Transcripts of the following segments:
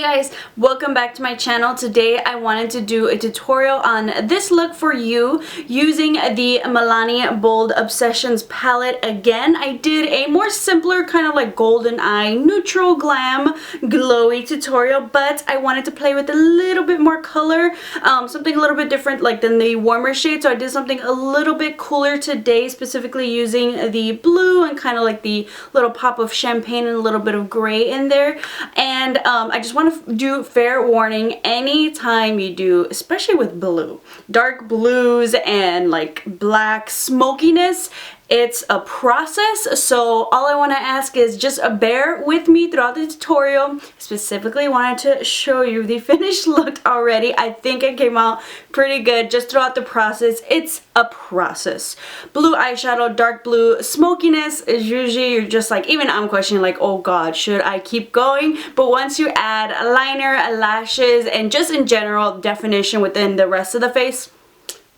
guys, welcome back to my channel. Today I wanted to do a tutorial on this look for you using the MILANI Bold Obsessions palette. Again, I did a more simpler kind of like golden eye neutral glam glowy tutorial, but I wanted to play with a little bit more color, something a little bit different like than the warmer shade. So I did something a little bit cooler today, specifically using the blue and kind of like the little pop of champagne and a little bit of gray in there. And I just want to do fair warning, anytime you do, especially with blue, dark blues and like black smokiness, it's a process. So all I want to ask is just bear with me throughout the tutorial. Specifically wanted to show you the finished look already. I think it came out pretty good just throughout the process. It's a process. Blue eyeshadow, dark blue smokiness is usually, you're just like, even I'm questioning like, oh god, should I keep going? But once you add a liner, lashes, and just in general definition within the rest of the face,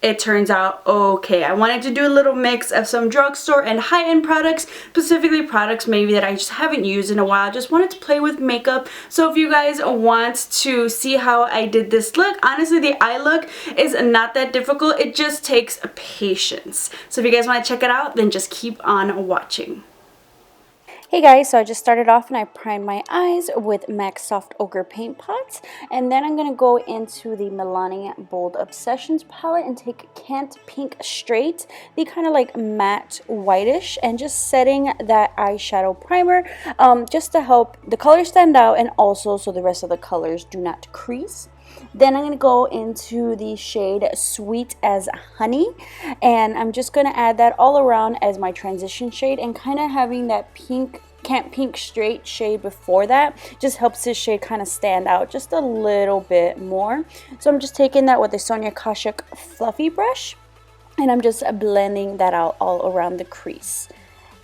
it turns out okay. I wanted to do a little mix of some drugstore and high-end products, specifically products maybe that I just haven't used in a while. Just wanted to play with makeup. So if you guys want to see how I did this look, honestly the eye look is not that difficult. It just takes patience. So if you guys want to check it out, then just keep on watching. Hey guys, so I just started off and I primed my eyes with MAC Soft Ochre Paint Pot, and then I'm going to go into the MILANI Bold Obsessions palette and take Can't Pink Straight, the kind of like matte whitish, and just setting that eyeshadow primer just to help the colors stand out and also so the rest of the colors do not crease. Then I'm going to go into the shade Sweet as Honey, and I'm just going to add that all around as my transition shade, and kind of having that pink Can't Pink Straight shade before that just helps this shade kind of stand out just a little bit more. So I'm just taking that with a Sonia Kashuk fluffy brush, and I'm just blending that out all around the crease.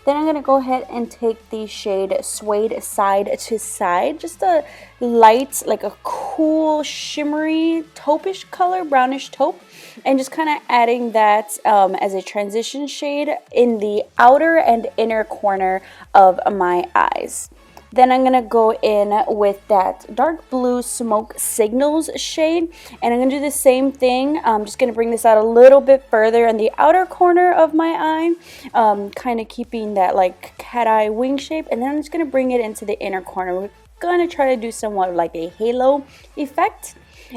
Then I'm going to go ahead and take the shade Suede Side to Side, just a light, like a cool shimmery taupe-ish color, brownish taupe, and just kind of adding that as a transition shade in the outer and inner corner of my eyes. Then I'm going to go in with that dark blue Smoke Signals shade, and I'm going to do the same thing. I'm just going to bring this out a little bit further in the outer corner of my eye, kind of keeping that like cat eye wing shape, and then I'm just going to bring it into the inner corner. We're going to try to do somewhat like a halo effect.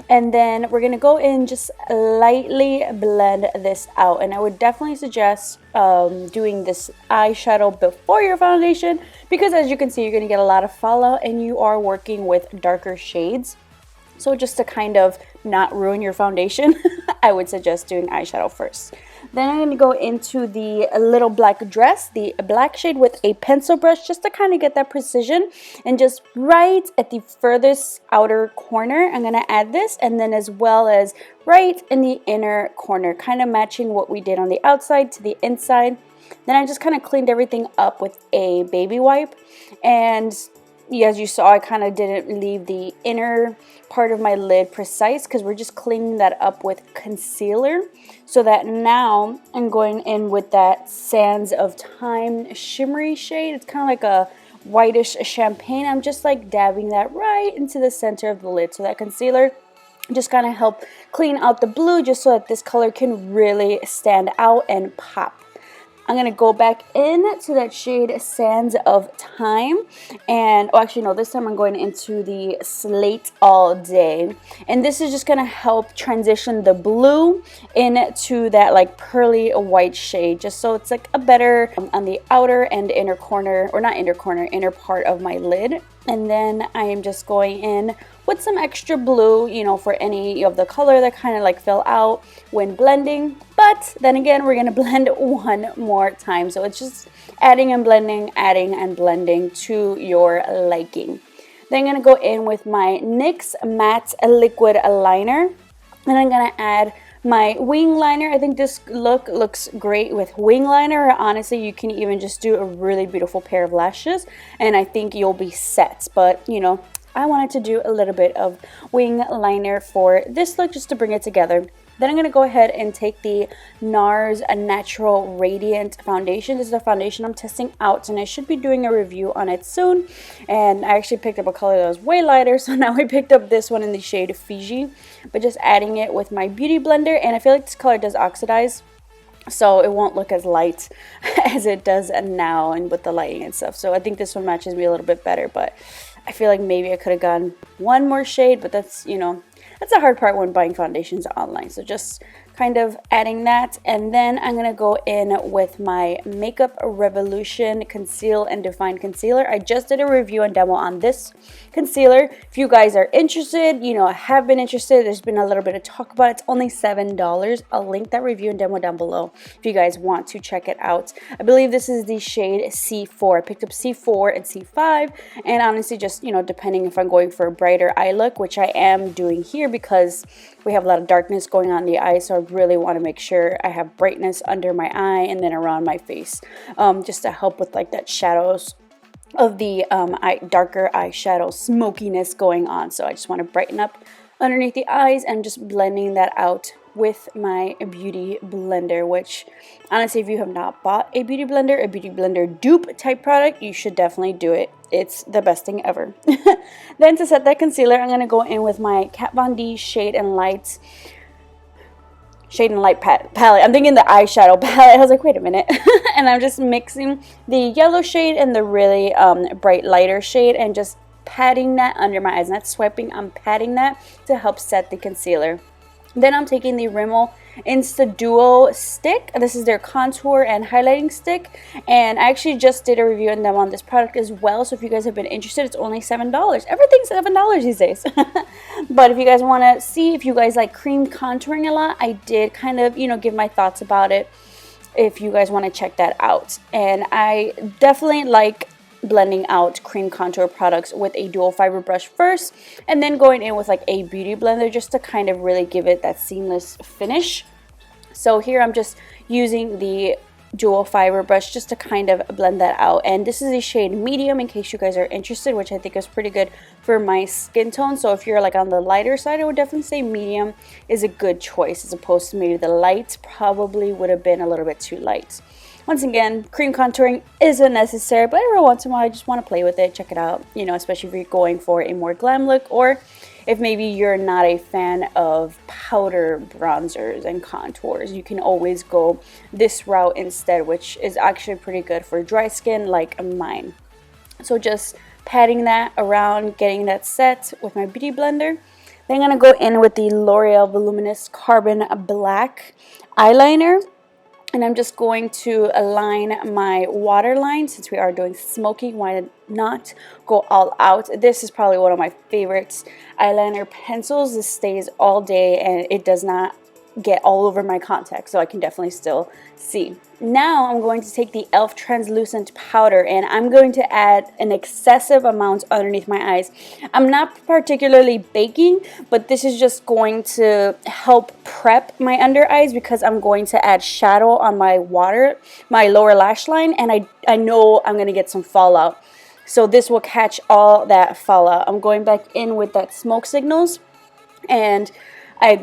And then we're going to go in, just lightly blend this out. And I would definitely suggest doing this eyeshadow before your foundation, because as you can see, you're going to get a lot of fallout and you are working with darker shades. So just to kind of not ruin your foundation, I would suggest doing eyeshadow first. Then I'm going to go into the little black dress, the black shade, with a pencil brush just to kind of get that precision. And just right at the furthest outer corner, I'm going to add this, and then as well as right in the inner corner, kind of matching what we did on the outside to the inside. Then I just kind of cleaned everything up with a baby wipe, and as you saw, I kind of didn't leave the inner part of my lid precise because we're just cleaning that up with concealer, so that now I'm going in with that Sands of Time shimmery shade. It's kind of like a whitish champagne. I'm just like dabbing that right into the center of the lid, so that concealer just kind of help clean out the blue just so that this color can really stand out and pop. I'm going to go back in to that shade Sands of Time, and actually no, this time I'm going into the Slate All Day, and this is just going to help transition the blue into that like pearly white shade, just so it's like a better on the outer and inner corner, or not inner corner, inner part of my lid. And then I am just going in with some extra blue, you know, for any of the color that kind of like fell out when blending. But then again, we're going to blend one more time. So it's just adding and blending to your liking. Then I'm going to go in with my NYX Matte Liquid Liner. And I'm going to add my wing liner. I think this look looks great with wing liner. Honestly, you can even just do a really beautiful pair of lashes, and I think you'll be set. But, you know, I wanted to do a little bit of wing liner for this look just to bring it together. Then I'm going to go ahead and take the NARS Natural Radiant Foundation. This is the foundation I'm testing out, and I should be doing a review on it soon. And I actually picked up a color that was way lighter, so now I picked up this one in the shade Fiji. But just adding it with my beauty blender, and I feel like this color does oxidize, so it won't look as light as it does now and with the lighting and stuff. So I think this one matches me a little bit better, but I feel like maybe I could have gone one more shade, but that's, you know, that's the hard part when buying foundations online. So just kind of adding that, and then I'm gonna go in with my Makeup Revolution Conceal and Define Concealer. I just did a review and demo on this concealer. If you guys are interested, you know, have been interested, there's been a little bit of talk about it. It's only $7. I'll link that review and demo down below if you guys want to check it out. I believe this is the shade C4. I picked up C4 and C5, and honestly, just, you know, depending if I'm going for a brighter eye look, which I am doing here because we have a lot of darkness going on in the eye, so I really want to make sure I have brightness under my eye and then around my face, just to help with like that shadows of the darker eyeshadow smokiness going on. So I just want to brighten up underneath the eyes and just blending that out with my beauty blender, which honestly, if you have not bought a beauty blender dupe type product, you should definitely do it. It's the best thing ever. Then to set that concealer, I'm going to go in with my Kat Von D Shade and Light palette. I'm thinking the eyeshadow palette. I was like, wait a minute. And I'm just mixing the yellow shade and the really bright lighter shade and just patting that under my eyes. Not swiping, I'm patting that to help set the concealer. Then I'm taking the Rimmel Insta Duo stick. This is their contour and highlighting stick, and I actually just did a review on them on this product as well, so if you guys have been interested, it's only $7. Everything's $7 these days. But if you guys want to see if you guys like cream contouring a lot, I did kind of, you know, give my thoughts about it if you guys want to check that out. And I definitely like blending out cream contour products with a dual fiber brush first, and then going in with like a beauty blender just to kind of really give it that seamless finish. So here I'm just using the dual fiber brush just to kind of blend that out, and this is a shade medium in case you guys are interested, which I think is pretty good for my skin tone. So if you're like on the lighter side, I would definitely say medium is a good choice, as opposed to maybe the light probably would have been a little bit too light. Once again, cream contouring isn't necessary, but every once in a while I just want to play with it, check it out, you know, especially if you're going for a more glam look, or if maybe you're not a fan of powder bronzers and contours, you can always go this route instead, which is actually pretty good for dry skin like mine. So just patting that around, getting that set with my beauty blender. Then I'm going to go in with the L'Oreal Voluminous Carbon Black eyeliner. And I'm just going to align my waterline. Since we are doing smoky, why not go all out? This is probably one of my favorites eyeliner pencils. This stays all day and it does not get all over my contacts, so I can definitely still see. Now I'm going to take the e.l.f. translucent powder, and I'm going to add an excessive amount underneath my eyes. I'm not particularly baking, but this is just going to help prep my under eyes because I'm going to add shadow on my lower lash line, and I know I'm going to get some fallout. So this will catch all that fallout. I'm going back in with that smoke signals, and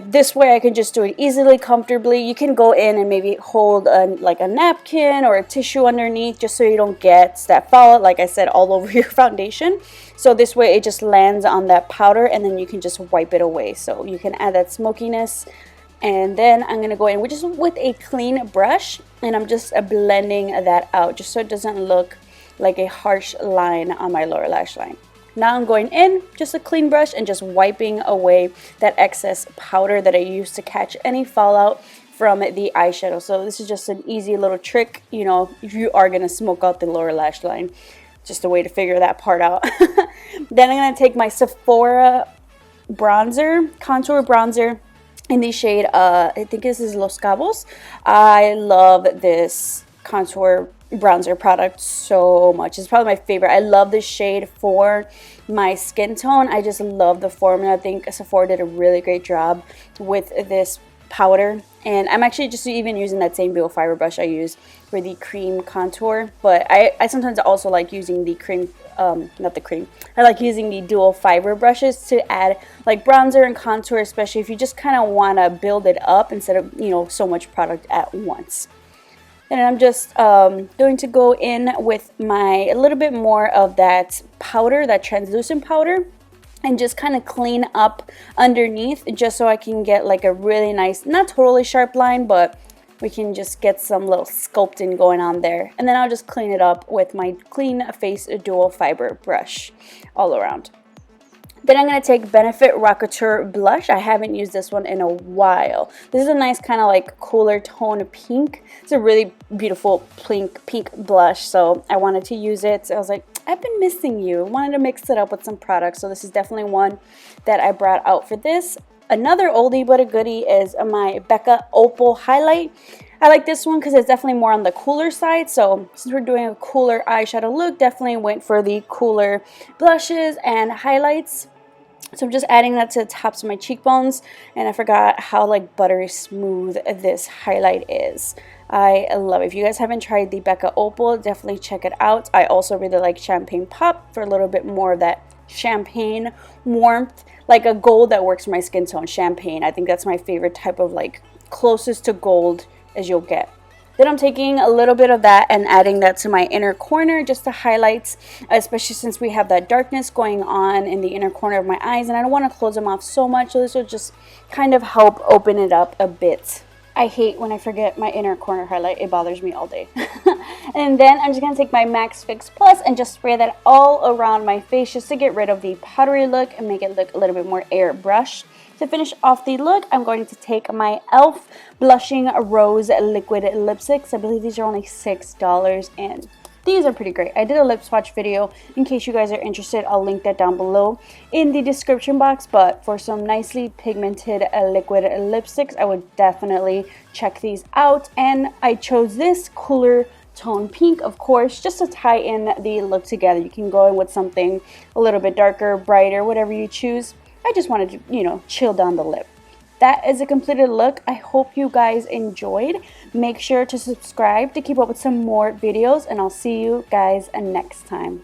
this way I can just do it easily, comfortably. You can go in and maybe hold like a napkin or a tissue underneath just so you don't get that fallout, like I said, all over your foundation. So this way it just lands on that powder and then you can just wipe it away. So you can add that smokiness. And then I'm going to go in with a clean brush, and I'm just blending that out just so it doesn't look like a harsh line on my lower lash line. Now I'm going in, just a clean brush, and just wiping away that excess powder that I used to catch any fallout from the eyeshadow. So this is just an easy little trick, you know, if you are going to smoke out the lower lash line. Just a way to figure that part out. Then I'm going to take my Sephora bronzer, contour bronzer, in the shade, I think this is Los Cabos. I love this contour bronzer product so much. It's probably my favorite. I love this shade for my skin tone. I just love the formula. I think Sephora did a really great job with this powder, and I'm actually just even using that same dual fiber brush I use for the cream contour, but I sometimes also like using the cream not the cream. I like using the dual fiber brushes to add like bronzer and contour, especially if you just kind of want to build it up instead of, you know, so much product at once. And I'm just going to go in with a little bit more of that powder, that translucent powder, and just kind of clean up underneath, just so I can get like a really nice, not totally sharp line, but we can just get some little sculpting going on there. And then I'll just clean it up with my Clean Face Dual Fiber brush all around. Then I'm going to take Benefit Rockateur Blush. I haven't used this one in a while. This is a nice kind of like cooler tone pink. It's a really beautiful pink blush, so I wanted to use it. So I was like, I've been missing you. I wanted to mix it up with some products, so this is definitely one that I brought out for this. Another oldie but a goodie is my Becca Opal Highlight. I like this one because it's definitely more on the cooler side. So since we're doing a cooler eyeshadow look, definitely went for the cooler blushes and highlights. So I'm just adding that to the tops of my cheekbones. And I forgot how like buttery smooth this highlight is. I love it. If you guys haven't tried the Becca Opal, definitely check it out. I also really like Champagne Pop for a little bit more of that champagne warmth, like a gold that works for my skin tone. Champagne, I think that's my favorite type of like closest to gold as you'll get. Then I'm taking a little bit of that and adding that to my inner corner just to highlight, especially since we have that darkness going on in the inner corner of my eyes and I don't want to close them off so much, so this will just kind of help open it up a bit. I hate when I forget my inner corner highlight. It bothers me all day. And then I'm just going to take my MAC Fix Plus and just spray that all around my face just to get rid of the powdery look and make it look a little bit more airbrushed. To finish off the look, I'm going to take my e.l.f. Blushing Rose Liquid Lipsticks. I believe these are only $6 and these are pretty great. I did a lip swatch video. In case you guys are interested, I'll link that down below in the description box. But for some nicely pigmented liquid lipsticks, I would definitely check these out. And I chose this cooler tone pink, of course, just to tie in the look together. You can go in with something a little bit darker, brighter, whatever you choose. I just wanted to, you know, chill down the lip. That is a completed look. I hope you guys enjoyed. Make sure to subscribe to keep up with some more videos, and I'll see you guys next time.